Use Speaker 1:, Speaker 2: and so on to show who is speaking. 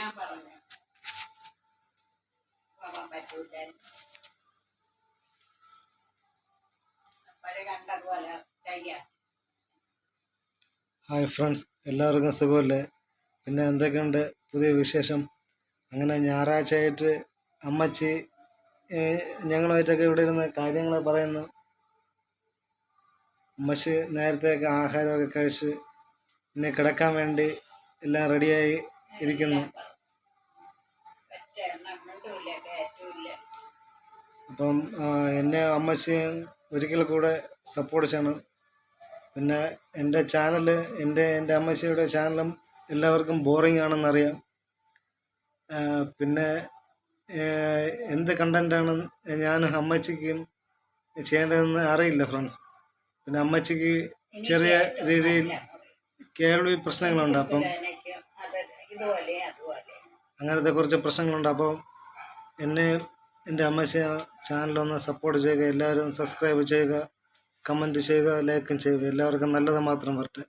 Speaker 1: ഞാൻ പറഞ്ഞു പോകാൻ പറ്റൂല അപ്പോഴേ കണ്ടതുപോലെ ചെയ്യാം.
Speaker 2: ഹായ് ഫ്രണ്ട്സ്, എല്ലാവർക്കും സുഖമല്ലേ? പിന്നെ എന്തൊക്കെയുണ്ട് പുതിയ വിശേഷം? അങ്ങനെ ഞായറാഴ്ചയായിട്ട് അമ്മച്ചി ഞങ്ങളുമായിട്ടൊക്കെ ഇവിടെ ഇരുന്ന് കാര്യങ്ങൾ പറയുന്നു. അമ്മച്ചി നേരത്തെയൊക്കെ ആഹാരമൊക്കെ കഴിച്ച് പിന്നെ കിടക്കാൻ വേണ്ടി എല്ലാം റെഡിയായി ഇരിക്കുന്നു. അപ്പം എന്നെ അമ്മച്ചിയും ഒരിക്കൽ കൂടെ സപ്പോർട്ട് ചെയ്യണം. പിന്നെ എൻ്റെ ചാനൽ എൻ്റെ അമ്മച്ചിയുടെ ചാനലും എല്ലാവർക്കും ബോറിംഗ് ആണെന്നറിയാം. പിന്നെ എന്ത് കണ്ടൻറ്റാണ് ഞാൻ അമ്മച്ചിക്കും ചെയ്യേണ്ടതെന്ന് അറിയില്ല ഫ്രണ്ട്സ്. പിന്നെ അമ്മച്ചിക്ക് ചെറിയ രീതിയിൽ കേൾവി പ്രശ്നങ്ങളുണ്ട്. അപ്പം അങ്ങനത്തെ കുറച്ച് പ്രശ്നങ്ങളുണ്ട്. അപ്പം എന്നെ എൻ്റെ അമ്മച്ചി ചാനലൊന്ന് സപ്പോർട്ട് ചെയ്യുക. എല്ലാവരും സബ്സ്ക്രൈബ് ചെയ്യുക, കമൻറ്റ് ചെയ്യുക, ലൈക്കും ചെയ്യുക. എല്ലാവർക്കും നല്ലത് മാത്രം വരട്ടെ.